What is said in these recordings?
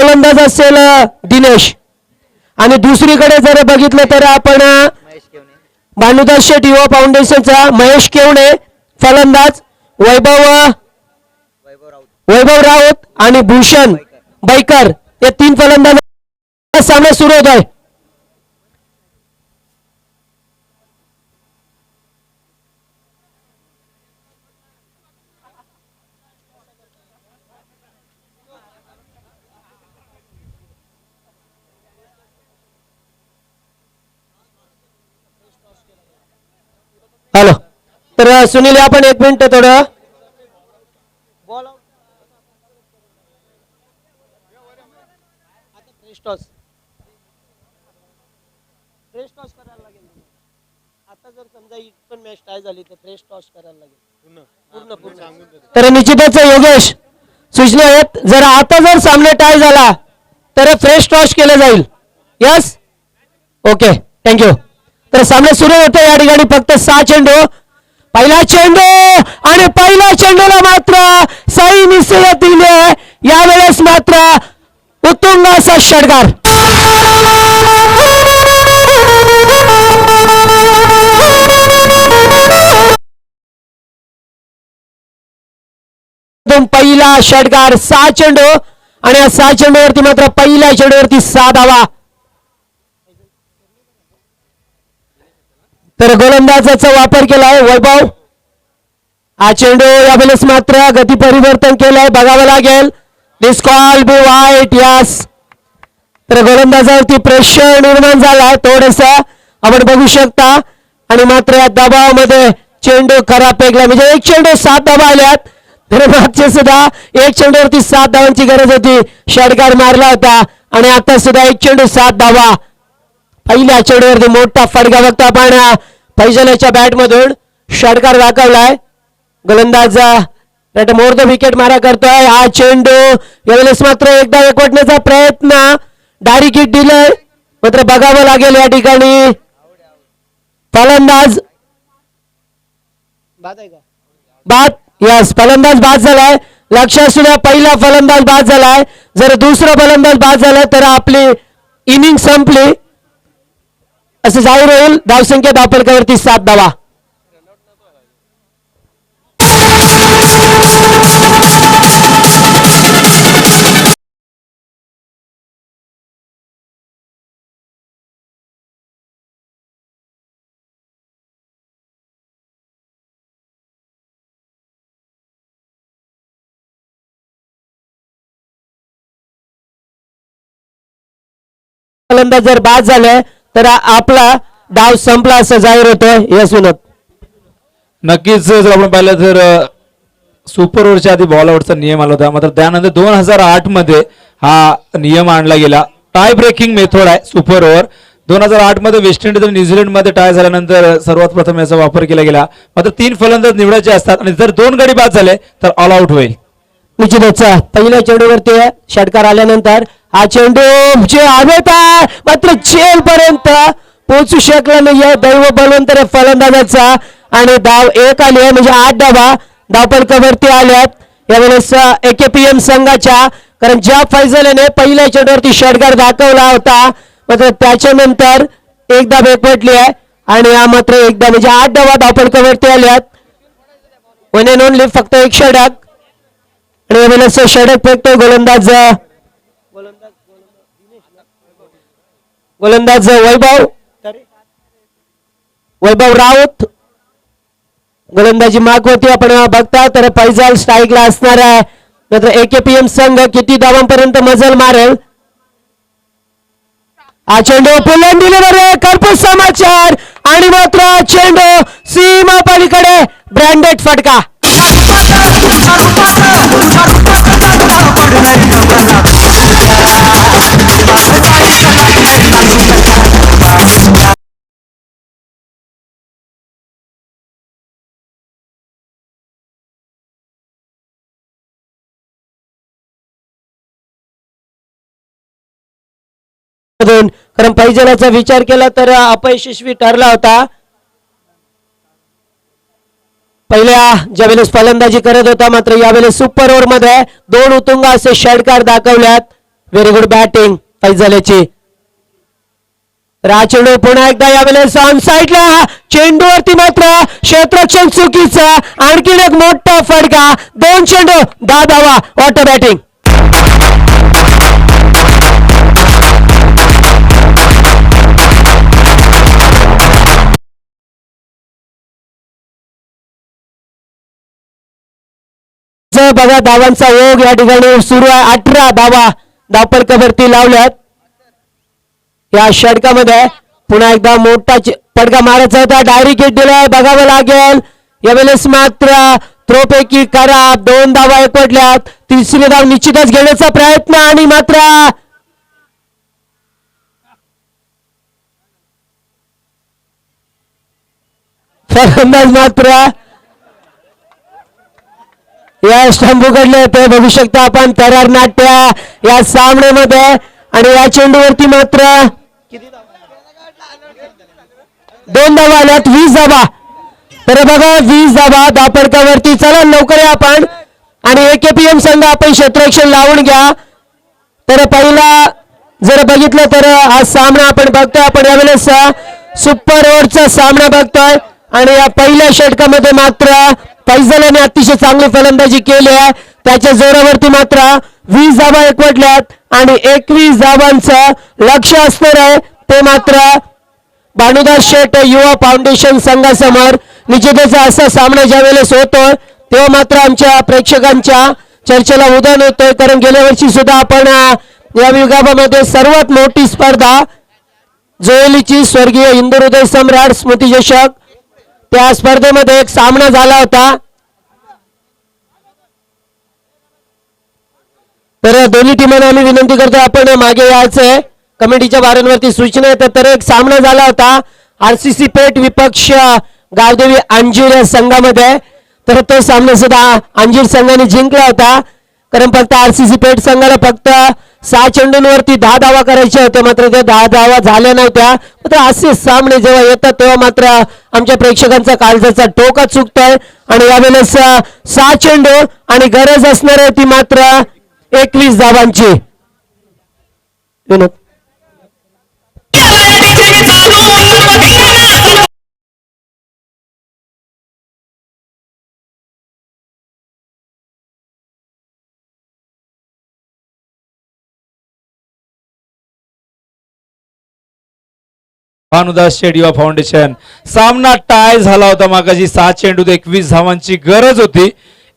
गोलंदाज असेल दिनेश आणि दुसरीकडे जर बघितलं तर आपण भानुदास शेठ युवा फाउंडेशनचा महेश केवणे फलंदाज, वैभव राऊत आणि भूषण बैकर हे 3 फलंदाज सामना सुरू होत आहे. हॅलो, तर सुनील आपण 1 मिनिट थोडं आता जर समजा पण मॅच टाय झाली तर फ्रेश टॉस करायला लागेल पूर्ण. तर निश्चितच योगेश सूचना आहेत, जर आता जर सामना टाय झाला तर फ्रेश टॉस केलं जाईल. Yes, okay, thank you. तर सामना सुरू होतो या ठिकाणी फक्त 6 चेंडू. पहिला चेंडू आणि पहिल्या चेंडूला मात्र सही निश्चय दिले. यावेळेस मात्र उत्तुंग असा षटकार. पहिला षटकार 6 चेंडू आणि या 6 चेंडूवरती मात्र पहिल्या चेंडूवरती 6 धावा. तर गोलंदाजाचा वापर केलाय वैभव. हा चेंडू यावेळेस मात्र गती परिवर्तन केलंय, बघावं लागेल. दिस कॉल बी वाईट. यस, तर गोलंदाजावरती प्रेशर निर्माण झालाय थोडस आपण बघू शकता आणि मात्र या दबावामध्ये चेंडू खराब फेकला. म्हणजे 1 चेंडू 7 धावा आल्यात. तर मागचे सुद्धा 1 चेंडूवरती 7 धावांची गरज होती, षटकार मारला होता आणि आता सुद्धा 1 चेंडू 7 धावा. पहिल्या चेंडूवरती मोठा फटका बघतो आपण फैजलाच्या बॅट मधून. षटकार दाखवलाय. गोलंदाज मोर द विकेट मारा करतोय. हा चेंडू यावेळेस मात्र एकदा एकवटण्याचा प्रयत्न, डायरेक्ट हिट दिलंय, मात्र बघावं लागेल या ठिकाणी. फलंदाज बाद. यस, फलंदाज बाद झालाय. लक्षात सुद्धा पहिला फलंदाज बाद झालाय. जर दुसरा फलंदाज बाद झाला तर आपली इनिंग संपली असं जाहीर होईल. धावसंख्या धावफलकावरती 7 धावा. फलंदाज जर बाद झाले तर आपला डाव संपला असं जाहीर होतं. यस विनोद. नक्कीच जर आपण पाहिलं तर सुपर ओव्हरच्या आधी बॉल आउटचा नियम आला होता, मात्र त्यानंतर 2008 मध्ये हा नियम आणला गेला. टाय ब्रेकिंग मेथड आहे सुपर ओव्हर. 2008 मध्ये वेस्ट इंडिज आणि न्यूझीलंड मध्ये टाय झाल्यानंतर सर्वात प्रथम याचा वापर केला गेला. मात्र 3 फलंदाज निवडायचे असतात आणि जर 2 गडी बाद झाले तर ऑल आउट होईल. निश्चितच पहिल्या चेंडूवरती षटकार आल्यानंतर हा चेंडू जे हवेत आहे मात्र जेल पर्यंत पोहोचू शकला नाहीये. दैव बलवंत फलंदाजाचा आणि धाव 1 आली आहे, म्हणजे 8 धावा धावफलकावरती आल्यात यावेळेस AKPM संघाच्या. कारण ज्या फैजलने पहिल्या चेंडूवरती षटकार दाखवला होता मात्र त्याच्यानंतर एक धाव एकवटली आहे आणि हा मात्र एकदा म्हणजे 8 धावा धावफलकावरती आल्यात. वन अँड ओनली फक्त 1 षटक आणि यावेळेस षटक फेकतोय गोलंदाज वैभव राऊत. गोलंदाजी मागवरती आपण बघता तर फैजल स्ट्राईकला असणार आहे. मात्र AKPM संघ किती धावांपर्यंत मजल मारेल. हा चेंडू पुलंद दिले कर्पूस समाचार आणि मात्र चेंडू सीमा पलीकडे ब्रँडेड फटका. कारण पैजलाचा विचार केला तर अपयशस्वी ठरला होता. पहिल्या ज्यावेळेस फलंदाजी करत होता मात्र यावेळेस सुपर ओव्हर मध्ये 2 उत्तुंग असे षटकार दाखवल्यात. व्हेरी गुड बॅटिंग फैजलाची. तर हा चेंडू पुन्हा एकदा यावेळेस ऑन साईडला, चेंडूवरती मात्र क्षेत्ररक्षण चुकीचा, आणखीन एक मोठा फटका, 2 चेंडू 10 धावा. Water batting. बघा धावांचा ओघ या ठिकाणी सुरू आहे. 18 धावा धावपलकावरती लावल्यात या षटकामध्ये. पुन्हा एकदा मोठा फटका मारायचा होता, डायरेक्ट हिट दिलाय, बघावं लागेल. यावेळेस मात्र थ्रोपैकी खराब, 2 धावा एकवटल्यात. तिसरी धाव निश्चितच घेण्याचा प्रयत्न आणि मात्र फलंदाज मात्र या स्टंप उघडले ते बघू शकता आपण. तरार नाट्य या सामन्यामध्ये आणि या चेंडूवरती मात्र 2 धावा आल्यात, 20 धावा. तर बघा 20 धावा धावपलकावरती. चला लवकर या आपण आणि AKPM संघ आपण क्षेत्ररक्षण लावून घ्या. तर पहिला जर बघितलं तर हा सामना आपण बघतोय, आपण यावेळेस सुपर ओव्हरचा सामना बघतोय आणि या पहिल्या षटकामध्ये मात्र फैजल याने अतिशय चांगली फलंदाजी केली आहे. त्याच्या जोरावरती मात्र 20 धावा एकवटल्यात आणि 21 धावांचं लक्ष असणार आहे ते मात्र भानुदास शेठ युवा फाउंडेशन संघासमोर. निश्चितच असा सामना ज्या वेळेस होतो तेव्हा मात्र आमच्या प्रेक्षकांच्या चर्चेला उधाण होतोय, कारण गेल्या वर्षी सुद्धा आपण या विभागामध्ये सर्वात मोठी स्पर्धा जोहेलीची स्वर्गीय हिंदू हृदय सम्राट स्मृती चषक, त्या स्पर्धेमध्ये एक सामना झाला होता. तर दोन्ही टीमांना आम्ही विनंती करतो आपण मागे यायचंय. कमिटीच्या वारंवारती सूचना येतात. तर एक सामना झाला होता RCC पेठ विपक्ष गावदेवी अंजीर या संघामध्ये. तर तो सामना सुद्धा अंजीर संघाने जिंकला होता, कारण फक्त RCC पेठ संघाला फक्त 6 चेंडूंवरती 10 धावा करायच्या होत्या, मात्र त्या 10 धावा झाल्या नव्हत्या. मात्र असे सामने जेव्हा येतात तेव्हा मात्र आमच्या प्रेक्षकांचा काळजाचा टोका चुकतोय आणि यावेळेस 6 चेंडू आणि गरज असणार आहे ती मात्र 21 धावांची. विनोद भानुदास शेठ युवा फाउंडेशन. सामना टाय झाला होता मागाशी. 6 चेंडूत 21 धावांची गरज होती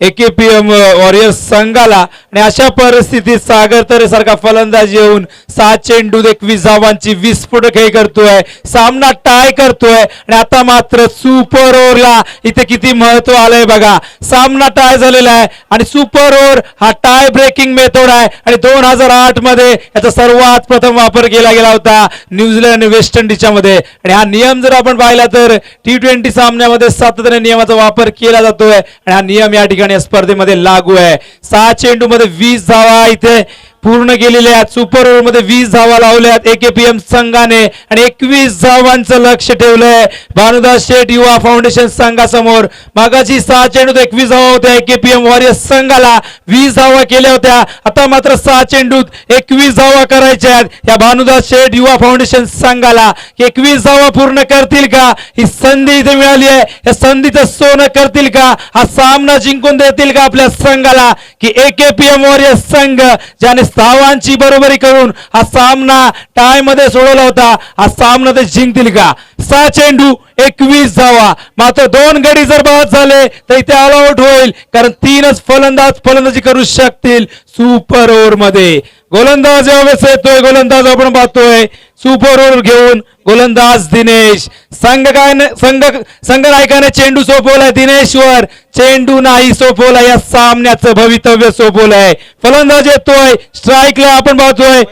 AKPM वॉरियर्स संघाला आणि अशा परिस्थितीत सागर तरे सारखा फलंदाज येऊन 7 चेंडूत 21 धावांची विस्फोटक हे करतोय, सामना टाय करतोय. आणि आता मात्र सुपर ओव्हरला इथे किती महत्व आलंय बघा. सामना टाय झालेला आहे आणि सुपर ओव्हर हा टाय ब्रेकिंग मेथड आहे आणि 2008 मध्ये याचा सर्वात प्रथम वापर केला गेला होता न्यूझीलंड आणि वेस्ट इंडिजच्या मध्ये. आणि हा नियम जर आपण पाहिला तर T20 सामन्यामध्ये सातत्याने नियमाचा वापर केला जातोय आणि हा नियम या ठिकाणी स्पर्धेमध्ये लागू आहे. 6 चेंडू मध्ये 20 धावा इथे पूर्ण केलेल्या आहेत. सुपर ओव्हर मध्ये 20 धावा लावल्यात AKPM संघाने आणि 21 धावांचं लक्ष ठेवलंय भानुदास शेठ युवा फाउंडेशन संघासमोर. मागाची 6 चेंडूत 21 धावा होत्या AKPM वॉरियर्स संघाला, 20 धावा केल्या होत्या. आता मात्र 6 चेंडूत 21 धावा करायच्या आहेत या भानुदास शेठ युवा फाउंडेशन संघाला. 21 धावा पूर्ण करतील का? ही संधी इथे मिळाली आहे, या संधीचं सोनं करतील का? हा सामना जिंकून देतील का आपल्या संघाला? की AKPM वॉरियर्स संघ ज्याने धावांची बरोबरी करून हा सामना टाय मध्ये सोडवला होता, हा सामना ते जिंकतील का? 6 चेंडू 21 धावा, मात्र 2 गडी जर बाद झाले तर इथे ऑल आउट होईल, कारण 3च फलंदाज फलंदाजी करू शकतील सुपर ओव्हर मध्ये. गोलंदाज यावेळेस येतोय, गोलंदाज आपण पाहतोय सुपर ओव्हर घेऊन गोलंदाज दिनेश. संघ नायकाने चेंडू सोपवलाय दिनेशवर, चेंडू नाही सोपवला, या सामन्याचं भवितव्य सोपवलंय. फलंदाज येतोय स्ट्राईकला, आपण पाहतोय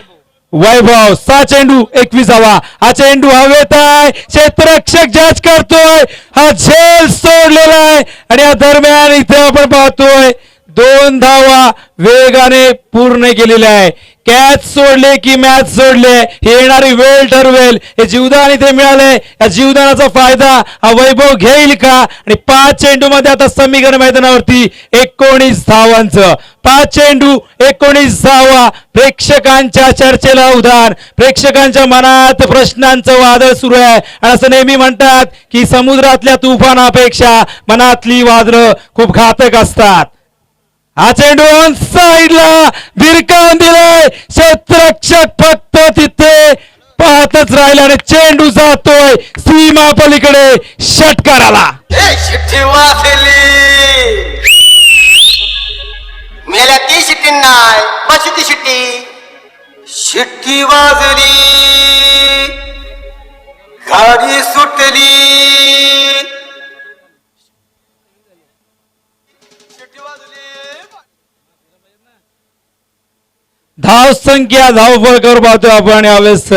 वैभव. 6 चेंडू 21 धावा, हा चेंडू हवेत आहे, क्षेत्ररक्षक जज करतोय, हा झेल सोडलेला आहे आणि या दरम्यान इथे आपण पाहतोय 2 धावा वेगाने पूर्ण केलेल्या आहे. कॅच सोडले की मॅच सोडले, हे येणारी वेळ ठरवेल. हे जीवदान इथे मिळाले, या जीवदानाचा फायदा हा वैभव घेईल का? आणि 5 चेंडू मध्ये आता समीकरण मैदानावरती 19 धावांचं. 5 चेंडू 19 धावा. प्रेक्षकांच्या चर्चेला उधाण, प्रेक्षकांच्या मनात प्रश्नांचं वादळ सुरू आहे. आणि असं नेहमी म्हणतात की समुद्रातल्या तुफानापेक्षा मनातली वादळं खूप घातक असतात. हा चेंडू ऑन साइडला भिरकावून दिलाय. क्षेत्ररक्षक फक्त तिथे पाहतच राहिला आणि चेंडू जातोय सीमा पलीकडे षटकाराला. शिट्टी वाजली, मेल्या ती शिट्टी नाही, कशी ती शिट्टी? शिट्टी वाजली, गाडी सुटली. शिट्टी वाजली. धाव संख्या धावफलकावर पाहतोय आपण यावेळेस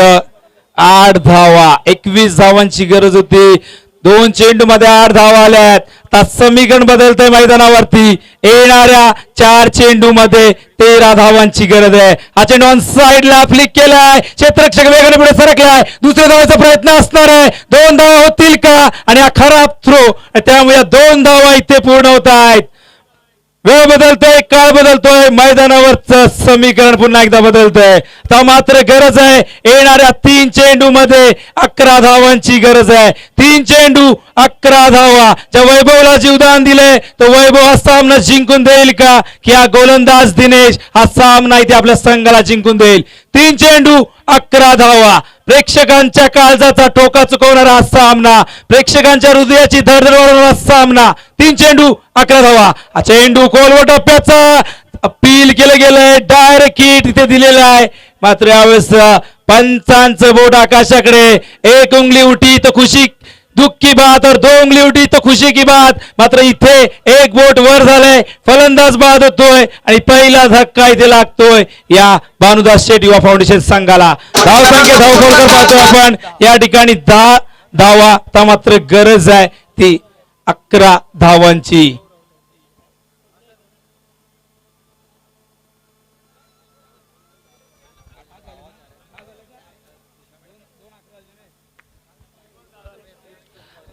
8 धावा. 21 धावांची गरज होती. 2 चेंडू मध्ये 8 धावा आल्यात. आता समीकरण बदलतंय मैदानावरती. येणाऱ्या 4 चेंडू मध्ये 13 धावांची गरज आहे. हा चेंडू ऑन साइडला फ्लिक केलाय. क्षेत्ररक्षक वेगाने पुढे सरकलाय. दुसऱ्या धावाचा प्रयत्न असणार आहे. 2 धावा होतील का? आणि हा खराब थ्रो, त्यामुळे 2 धावा इथे पूर्ण होत आहेत. वेळ बदलतोय, काळ बदलतोय, मैदानावरचं समीकरण पुन्हा एकदा बदलतंय. आता मात्र गरज आहे येणाऱ्या 3 चेंडू मध्ये 11 धावांची गरज आहे. 3 चेंडू 11 धावा. ज्या वैभवला जीवदान दिले तो वैभव हा सामना जिंकून देईल का? की हा गोलंदाज दिनेश हा सामना इथे आपल्या संघाला जिंकून देईल? 3 चेंडू 11 धावा. प्रेक्षकांच्या काळजाचा टोका चुकवणारा हा सामना, प्रेक्षकांच्या हृदयाची धडधड वाढवणारा सामना. 3 चेंडू 11 धावा. हा चेंडू खोलवर टप्प्याचा अपील केलं गेलंय. डायरेक्ट हिट तिथे दिलेलं आहे. मात्र यावेळेस पंचांचं बोट आकाशाकडे. 1 उंगली उठी तो खुशी दुःख की बात और 2 उंगली उठी तो खुशी की बात. मात्र इथे 1 बोट वर झालंय. फलंदाज बाद होतोय आणि पहिला धक्का इथे लागतोय या भानुदास शेठ युवा फाउंडेशन संघाला. धावसंख्या धावफलकावर पाहतोय आपण या ठिकाणी 10 धावा. आता मात्र गरज आहे ती 11 धावांची.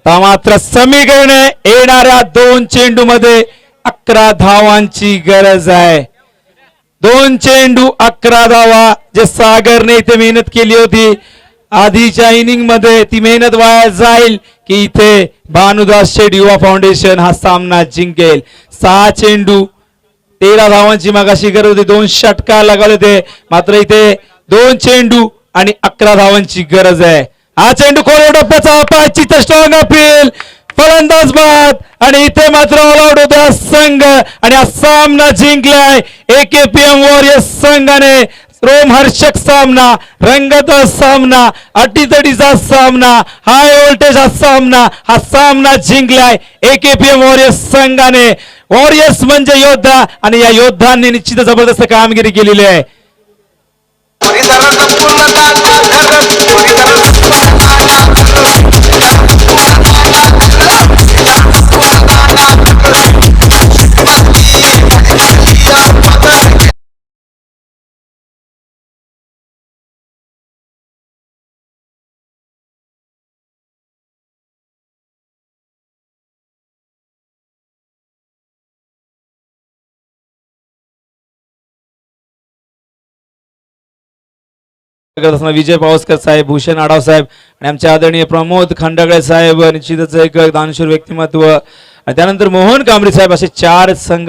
मात्र समीकरण येणाऱ्या 2 चेंडू मध्ये 11 धावांची गरज आहे. 2 चेंडू 11 धावा. जे सागरने इथे मेहनत केली होती आधीच्या इनिंग मध्ये, ती मेहनत वाया जाईल की इथे भानुदास शेठ युवा फाउंडेशन हा सामना जिंकेल. 6 चेंडू 13 धावांची मगाशी गरज होती. 2 षटकार लगावले होते. मात्र इथे 2 चेंडू आणि 11 धावांची गरज आहे. हा चेंडू खोल टप्प्याचा पायचीत स्ट्रॉंग अपील. फलंदाज बाद आणि इथे मात्र ऑल आउट होता संघ आणि हा सामना जिंकलाय AKPM वॉरियर्स संघाने. रोमहर्षक सामना, रंगतदार सामना, अटीतटीचा सामना, हाय व्होल्टेज हा सामना, हा सामना जिंकलाय AKPM वॉरियर्स संघाने. वॉरियर्स म्हणजे योद्धा आणि या योद्धांनी निश्चित जबरदस्त कामगिरी केलेली आहे. विजय पावसकर साहेब, भूषण आढाव साहेब आणि आमचे आदरणीय प्रमोद खंडागळे साहेब निश्चितच एक दानशूर व्यक्तिमत्व आणि त्यानंतर मोहन कांबळे साहेब असे 4 संघ